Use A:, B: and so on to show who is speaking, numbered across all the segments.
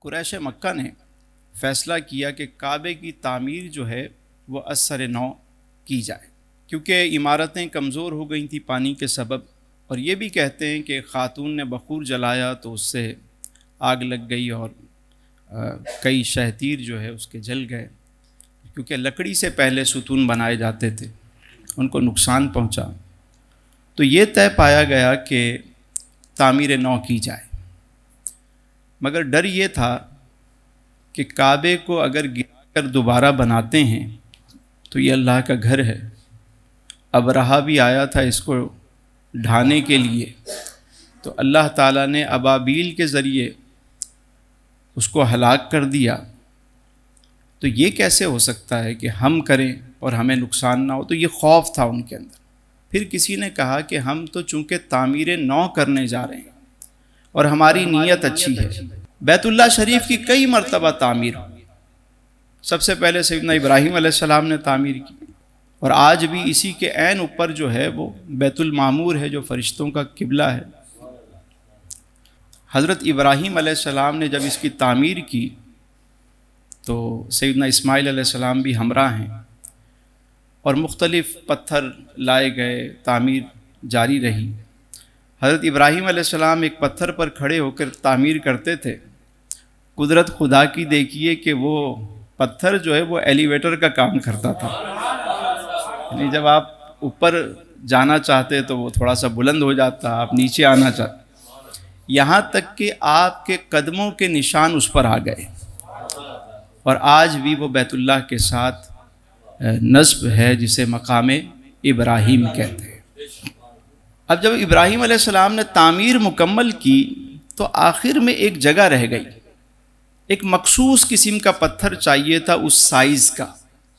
A: قریش مکہ نے فیصلہ کیا کہ کعبے کی تعمیر جو ہے وہ از سر نو کی جائے، کیونککہ عمارتیں کمزور ہو گئی تھیں پانی کے سبب، اور یہ بھی کہتے ہیں کہ خاتون نے بخور جلایا تو اس سے آگ لگ گئی اور کئی شہتیر جو ہے اس کے جل گئے، کیونکہ لکڑی سے پہلے ستون بنائے جاتے تھے، ان کو نقصان پہنچا۔ تو یہ طے پایا گیا کہ تعمیر نو کی جائے، مگر ڈر یہ تھا کہ کعبے کو اگر گرا کر دوبارہ بناتے ہیں تو یہ اللہ کا گھر ہے، ابرہہ بھی آیا تھا اس کو ڈھانے کے لیے، تو اللہ تعالیٰ نے ابابیل کے ذریعے اس کو ہلاک کر دیا۔ تو یہ کیسے ہو سکتا ہے کہ ہم کریں اور ہمیں نقصان نہ ہو؟ تو یہ خوف تھا ان کے اندر۔ پھر کسی نے کہا کہ ہم تو چونکہ تعمیر نو کرنے جا رہے ہیں اور ہماری نیت اچھی ہے، بیت اللہ شریف کی کئی مرتبہ تعمیر ہوئی، سب سے پہلے سیدنا ابراہیم علیہ السلام نے تعمیر کی، اور آج بھی اسی کے عین اوپر جو ہے وہ بیت المعمور ہے جو فرشتوں کا قبلہ ہے۔ حضرت ابراہیم علیہ السلام نے جب اس کی تعمیر کی تو سیدنا اسماعیل علیہ السلام بھی ہمراہ ہیں، اور مختلف پتھر لائے گئے، تعمیر جاری رہی۔ حضرت ابراہیم علیہ السلام ایک پتھر پر کھڑے ہو کر تعمیر کرتے تھے، قدرت خدا کی دیکھیے کہ وہ پتھر جو ہے وہ ایلیویٹر کا کام کرتا تھا، یعنی جب آپ اوپر جانا چاہتے تو وہ تھوڑا سا بلند ہو جاتا، آپ نیچے آنا چاہتے، یہاں تک کہ آپ کے قدموں کے نشان اس پر آ گئے، اور آج بھی وہ بیت اللہ کے ساتھ نصب ہے جسے مقام ابراہیم کہتے ہیں۔ اب جب ابراہیم علیہ السلام نے تعمیر مکمل کی تو آخر میں ایک جگہ رہ گئی، ایک مخصوص قسم کا پتھر چاہیے تھا، اس سائز کا،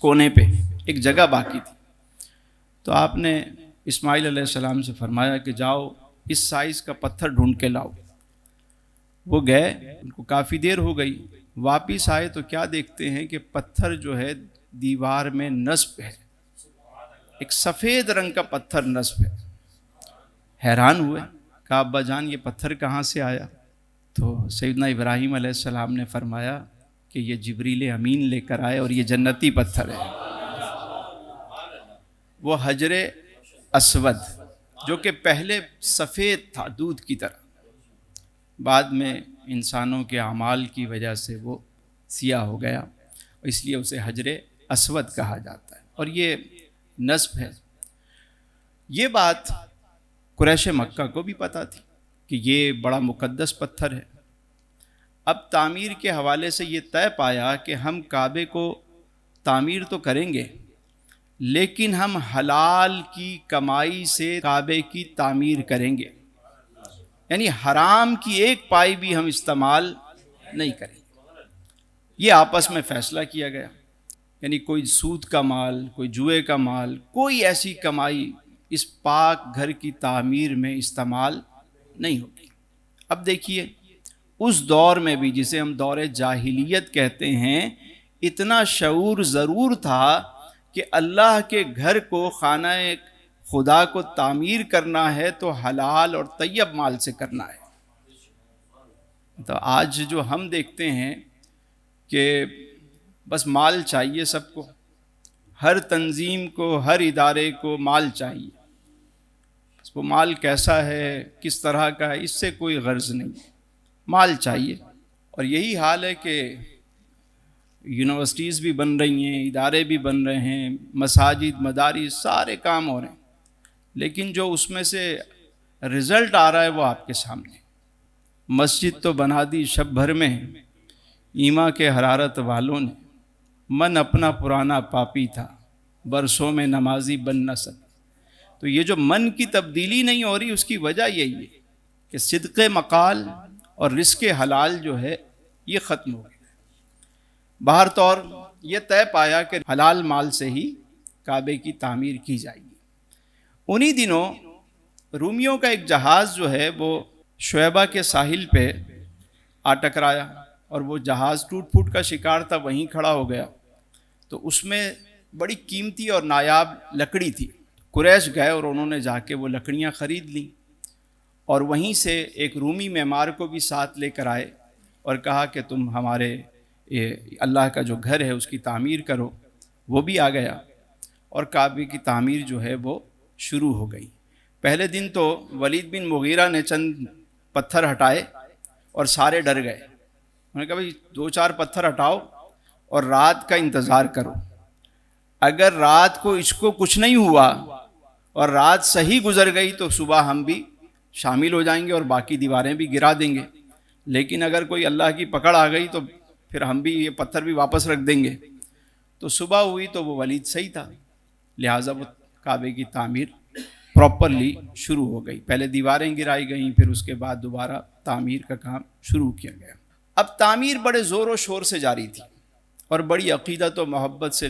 A: کونے پہ ایک جگہ باقی تھی۔ تو آپ نے اسماعیل علیہ السلام سے فرمایا کہ جاؤ اس سائز کا پتھر ڈھونڈ کے لاؤ۔ وہ گئے، ان کو کافی دیر ہو گئی، واپس آئے تو کیا دیکھتے ہیں کہ پتھر جو ہے دیوار میں نصب ہے، ایک سفید رنگ کا پتھر نصب ہے۔ حیران ہوئے، کہا ابا جان یہ پتھر کہاں سے آیا؟ تو سیدنا ابراہیم علیہ السلام نے فرمایا کہ یہ جبریل امین لے کر آئے، اور یہ جنتی پتھر ہے، وہ حجر اسود جو کہ پہلے سفید تھا دودھ کی طرح، بعد میں انسانوں کے اعمال کی وجہ سے وہ سیاہ ہو گیا، اس لیے اسے حجر اسود کہا جاتا ہے، اور یہ نصب ہے۔ یہ بات قریش مکہ کو بھی پتہ تھی کہ یہ بڑا مقدس پتھر ہے۔ اب تعمیر کے حوالے سے یہ طے پایا کہ ہم کعبے کو تعمیر تو کریں گے، لیکن ہم حلال کی کمائی سے کعبے کی تعمیر کریں گے، یعنی حرام کی ایک پائی بھی ہم استعمال نہیں کریں گے۔ یہ آپس میں فیصلہ کیا گیا، یعنی کوئی سود کا مال، کوئی جوئے کا مال، کوئی ایسی کمائی اس پاک گھر کی تعمیر میں استعمال نہیں ہوگی۔ اب دیکھیے اس دور میں بھی، جسے ہم دور جاہلیت کہتے ہیں، اتنا شعور ضرور تھا کہ اللہ کے گھر کو، خانہ خدا کو تعمیر کرنا ہے تو حلال اور طیب مال سے کرنا ہے۔ تو آج جو ہم دیکھتے ہیں کہ بس مال چاہیے سب کو، ہر تنظیم کو، ہر ادارے کو مال چاہیے، وہ مال کیسا ہے، کس طرح کا ہے، اس سے کوئی غرض نہیں، مال چاہیے۔ اور یہی حال ہے کہ یونیورسٹیز بھی بن رہی ہیں، ادارے بھی بن رہے ہیں، مساجد، مدارس، سارے کام ہو رہے ہیں، لیکن جو اس میں سے رزلٹ آ رہا ہے وہ آپ کے سامنے۔ مسجد تو بنا دی شب بھر میں ایما کے حرارت والوں نے، من اپنا پرانا پاپی تھا، برسوں میں نمازی بن نہ سکا۔ تو یہ جو من کی تبدیلی نہیں ہو رہی، اس کی وجہ یہی ہے کہ صدق مقال اور رزق حلال جو ہے یہ ختم ہو گیا۔ بہر طور یہ طے پایا کہ حلال مال سے ہی کعبے کی تعمیر کی جائے گی۔ انہی دنوں رومیوں کا ایک جہاز جو ہے وہ شعیبہ کے ساحل پہ آ ٹکرایا، اور وہ جہاز ٹوٹ پھوٹ کا شکار تھا، وہیں کھڑا ہو گیا۔ تو اس میں بڑی قیمتی اور نایاب لکڑی تھی، قریش گئے اور انہوں نے جا کے وہ لکڑیاں خرید لیں، اور وہیں سے ایک رومی معمار کو بھی ساتھ لے کر آئے، اور کہا کہ تم ہمارے اللہ کا جو گھر ہے اس کی تعمیر کرو. وہ بھی آ گیا اور کعبے کی تعمیر جو ہے وہ شروع ہو گئی. پہلے دن تو ولید بن مغیرہ نے چند پتھر ہٹائے اور سارے ڈر گئے. انہوں نے کہا بھائی 2-4 پتھر ہٹاؤ اور رات کا انتظار کرو. اگر رات کو اس کو کچھ نہیں ہوا اور رات صحیح گزر گئی تو صبح ہم بھی شامل ہو جائیں گے اور باقی دیواریں بھی گرا دیں گے. لیکن اگر کوئی اللہ کی پکڑ آ گئی تو پھر ہم بھی یہ پتھر بھی واپس رکھ دیں گے. تو صبح ہوئی تو وہ ولید صحیح تھا، لہٰذا وہ کعبے کی تعمیر پراپرلی شروع ہو گئی. پہلے دیواریں گرائی گئیں، پھر اس کے بعد دوبارہ تعمیر کا کام شروع کیا گیا. اب تعمیر بڑے زور و شور سے جاری تھی اور بڑی عقیدت و محبت سے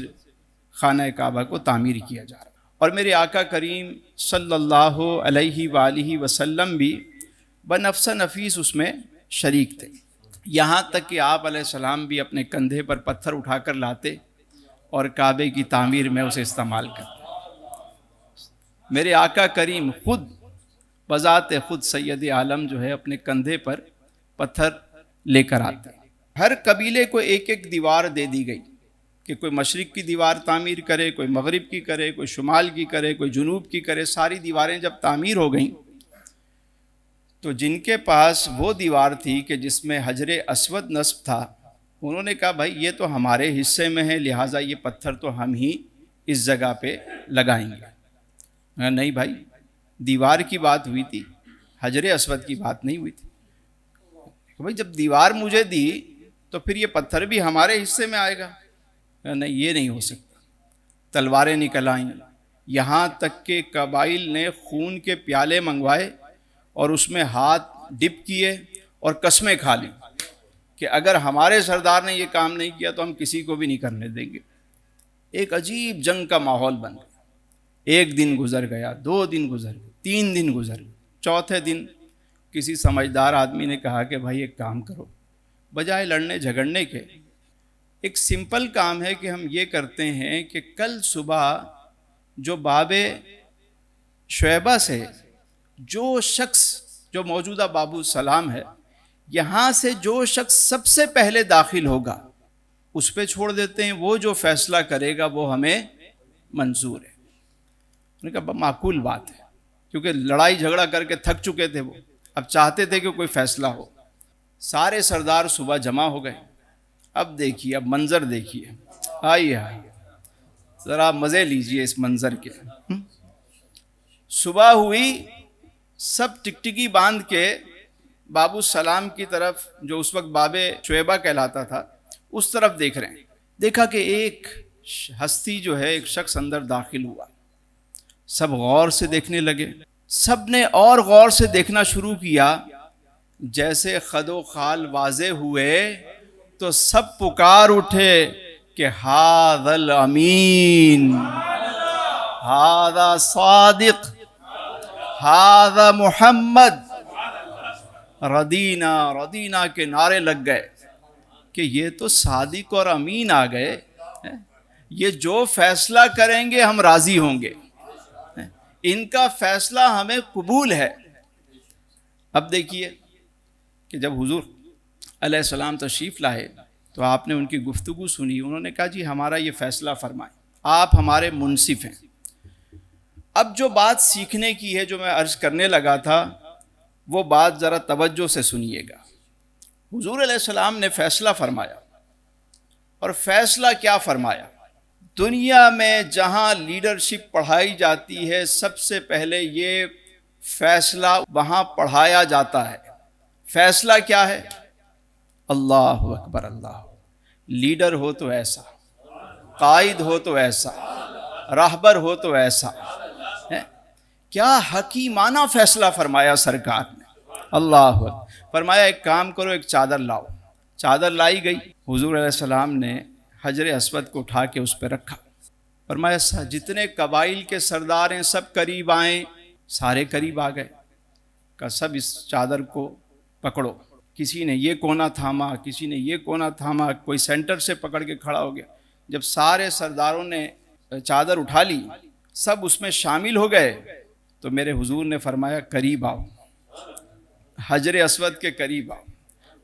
A: خانہ کعبہ کو تعمیر کیا جا رہا. اور میرے آقا کریم صلی اللہ علیہ وآلہ وسلم بھی بنفس نفیس اس میں شریک تھے. یہاں تک کہ آپ علیہ السلام بھی اپنے کندھے پر پتھر اٹھا کر لاتے اور کعبے کی تعمیر میں اسے استعمال کرتے. میرے آقا کریم خود بذات خود سید عالم جو ہے اپنے کندھے پر پتھر لے کر آتے. ہر قبیلے کو ایک ایک دیوار دے دی گئی کہ کوئی مشرق کی دیوار تعمیر کرے، کوئی مغرب کی کرے، کوئی شمال کی کرے، کوئی جنوب کی کرے. ساری دیواریں جب تعمیر ہو گئیں تو جن کے پاس وہ دیوار تھی کہ جس میں حجر اسود نصب تھا، انہوں نے کہا بھائی یہ تو ہمارے حصے میں ہے، لہٰذا یہ پتھر تو ہم ہی اس جگہ پہ لگائیں گے. نہیں بھائی، دیوار کی بات ہوئی تھی، حجر اسود کی بات نہیں ہوئی تھی. بھائی جب دیوار مجھے دی تو پھر یہ پتھر بھی ہمارے حصے میں آئے گا. نہیں، یہ نہیں ہو سکتا. تلواریں نکل آئیں، یہاں تک کہ قبائل نے خون کے پیالے منگوائے اور اس میں ہاتھ ڈپ کیے اور قسمیں کھا لیں کہ اگر ہمارے سردار نے یہ کام نہیں کیا تو ہم کسی کو بھی نہیں کرنے دیں گے. ایک عجیب جنگ کا ماحول بن گیا. 1 دن گزر گیا، 2 دن گزر گئے، 3 دن گزر گئے. چوتھے دن کسی سمجھدار آدمی نے کہا کہ بھائی ایک کام کرو، بجائے لڑنے جھگڑنے کے ایک سمپل کام ہے کہ ہم یہ کرتے ہیں کہ کل صبح جو باب شعیبہ سے جو شخص، جو موجودہ باب السلام ہے، یہاں سے جو شخص سب سے پہلے داخل ہوگا اس پہ چھوڑ دیتے ہیں. وہ جو فیصلہ کرے گا وہ ہمیں منظور ہے. انہوں نے کہا معقول بات ہے، کیونکہ لڑائی جھگڑا کر کے تھک چکے تھے وہ، اب چاہتے تھے کہ کوئی فیصلہ ہو. سارے سردار صبح جمع ہو گئے. اب دیکھیے، اب منظر دیکھیے، آئیے ذرا مزے لیجئے اس منظر کے. صبح ہوئی، سب ٹکٹکی باندھ کے باب السلام کی طرف، جو اس وقت باب شعیبہ کہلاتا تھا، اس طرف دیکھ رہے ہیں. دیکھا کہ ایک ہستی جو ہے، ایک شخص اندر داخل ہوا. سب غور سے دیکھنے لگے. سب نے اور غور سے دیکھنا شروع کیا. جیسے خد و خال واضح ہوئے تو سب پکار اٹھے کہ ھذا الامین، ھذا صادق، ھذا محمد. ردینا ردینا کے نعرے لگ گئے کہ یہ تو صادق اور امین آ گئے، یہ جو فیصلہ کریں گے ہم راضی ہوں گے، ان کا فیصلہ ہمیں قبول ہے. اب دیکھیے کہ جب حضور علیہ السلام تشریف لائے تو آپ نے ان کی گفتگو سنی. انہوں نے کہا جی ہمارا یہ فیصلہ فرمائیں، آپ ہمارے منصف ہیں. اب جو بات سیکھنے کی ہے، جو میں عرض کرنے لگا تھا، وہ بات ذرا توجہ سے سنیے گا. حضور علیہ السلام نے فیصلہ فرمایا، اور فیصلہ کیا فرمایا؟ دنیا میں جہاں لیڈرشپ پڑھائی جاتی ہے، سب سے پہلے یہ فیصلہ وہاں پڑھایا جاتا ہے. فیصلہ کیا ہے؟ اللہ اکبر اللہ. لیڈر ہو تو ایسا، قائد ہو تو ایسا، راہبر ہو تو ایسا. کیا حکیمانہ فیصلہ فرمایا سرکار نے. اللہ اکبر. فرمایا ایک کام کرو، ایک چادر لاؤ. چادر لائی گئی. حضور علیہ السلام نے حجر اسود کو اٹھا کے اس پہ رکھا. فرمایا جتنے قبائل کے سردار ہیں سب قریب آئیں. سارے قریب آ گئے. کہ سب اس چادر کو پکڑو. کسی نے یہ کونا تھاما، کسی نے یہ کونا تھاما، کوئی سینٹر سے پکڑ کے کھڑا ہو گیا. جب سارے سرداروں نے چادر اٹھا لی، سب اس میں شامل ہو گئے، تو میرے حضور نے فرمایا قریب آؤ، حجر اسود کے قریب آؤ.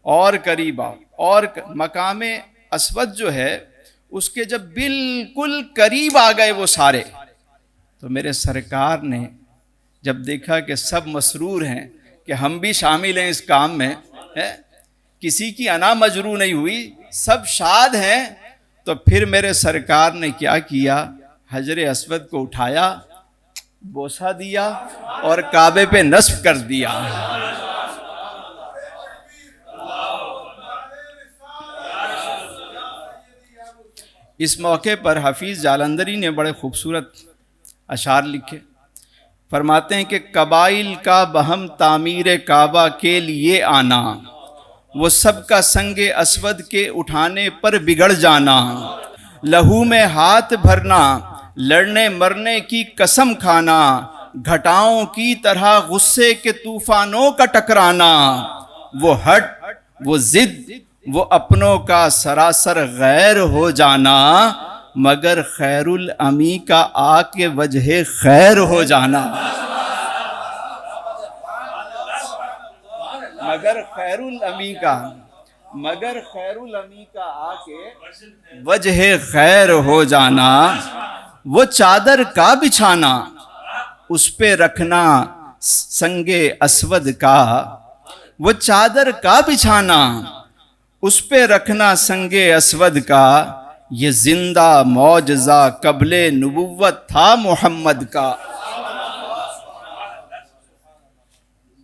A: اور قریب آؤ، اور مقام اسود جو ہے اس کے جب بالکل قریب آ گئے وہ سارے، تو میرے سرکار نے جب دیکھا کہ سب مسرور ہیں کہ ہم بھی شامل ہیں اس کام میں، کسی کی انا مجروح نہیں ہوئی، سب شاد ہیں، تو پھر میرے سرکار نے کیا کیا، حجر اسود کو اٹھایا، بوسہ دیا اور کعبے پہ نصب کر دیا۔ اس موقع پر حفیظ جالندری نے بڑے خوبصورت اشعار لکھے، فرماتے ہیں کہ قبائل کا بہم تعمیر کعبہ کے لیے آنا، وہ سب کا سنگ اسود کے اٹھانے پر بگڑ جانا، لہو میں ہاتھ بھرنا، لڑنے مرنے کی قسم کھانا، گھٹاؤں کی طرح غصے کے طوفانوں کا ٹکرانا، وہ ہٹ وہ ضد وہ اپنوں کا سراسر غیر ہو جانا، مگر خیر الامی کا آ کے وجہ خیر ہو جانا، مگر خیر الامی کا آ کے وجہ خیر ہو جانا، وہ چادر کا بچھانا اس پہ رکھنا سنگ اسود کا، وہ چادر کا بچھانا اس پہ رکھنا سنگ اسود کا، یہ زندہ معجزہ قبل نبوت تھا محمد کا۔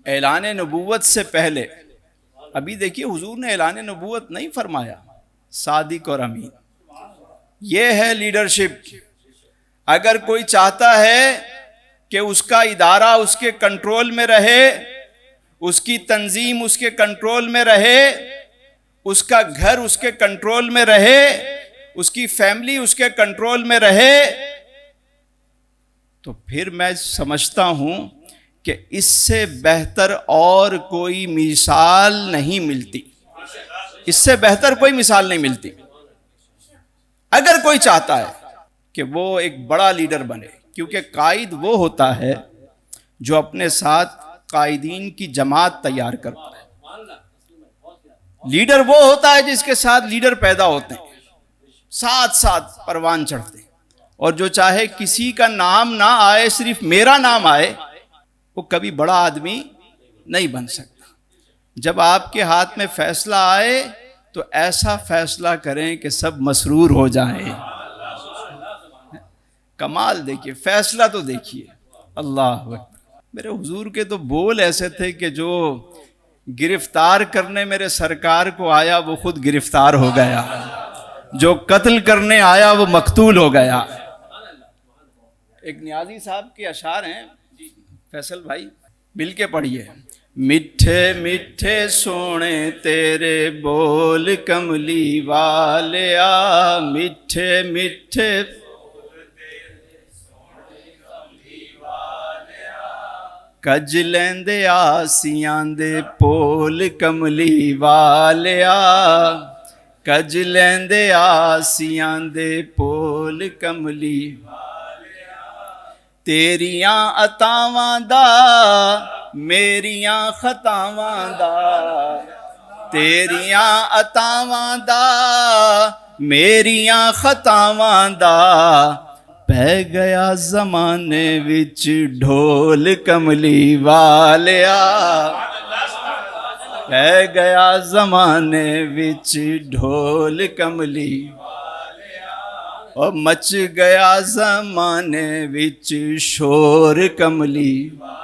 A: اعلان نبوت سے پہلے، ابھی دیکھیے حضور نے اعلان نبوت نہیں فرمایا، صادق اور امین، یہ ہے لیڈرشپ۔ اگر کوئی چاہتا ہے کہ اس کا ادارہ اس کے کنٹرول میں رہے، اس کی تنظیم اس کے کنٹرول میں رہے، اس کا گھر اس کے کنٹرول میں رہے، اس کی فیملی اس کے کنٹرول میں رہے، تو پھر میں سمجھتا ہوں کہ اس سے بہتر اور کوئی مثال نہیں ملتی، اس سے بہتر کوئی مثال نہیں ملتی۔ اگر کوئی چاہتا ہے کہ وہ ایک بڑا لیڈر بنے، کیونکہ قائد وہ ہوتا ہے جو اپنے ساتھ قائدین کی جماعت تیار کرتا ہے، لیڈر وہ ہوتا ہے جس کے ساتھ لیڈر پیدا ہوتے ہیں، ساتھ ساتھ پروان چڑھتے ہیں، اور جو چاہے کسی کا نام نہ آئے، صرف میرا نام آئے، وہ کبھی بڑا آدمی نہیں بن سکتا۔ جب آپ کے ہاتھ میں فیصلہ آئے تو ایسا فیصلہ کریں کہ سب مسرور ہو جائیں۔ کمال دیکھیے، فیصلہ تو دیکھیے، اللہ اکبر۔ میرے حضور کے تو بول ایسے تھے کہ جو گرفتار کرنے میرے سرکار کو آیا وہ خود گرفتار ہو گیا، جو قتل کرنے آیا وہ مقتول ہو گیا۔ ایک نیازی صاحب کے اشعار ہیں، فیصل بھائی مل کے پڑھیے۔ میٹھے میٹھے سونے تیرے بول کملی والیا، میٹھے میٹھے کج لیندے آسیاں دے پول کملی والیا، کج لیندے آسیاں دے پول کملی والیا، تیریاں عطاواں دا میریاں خطاواں دا، تیریاں عطاواں دا میریاں خطاواں دا، پہ گیا زمانے وچ ڈھول کملی والیا، پہ گیا زمانے وچ ڈھول کملی والیا، اور مچ گیا زمانے وچ شور کملی والیا۔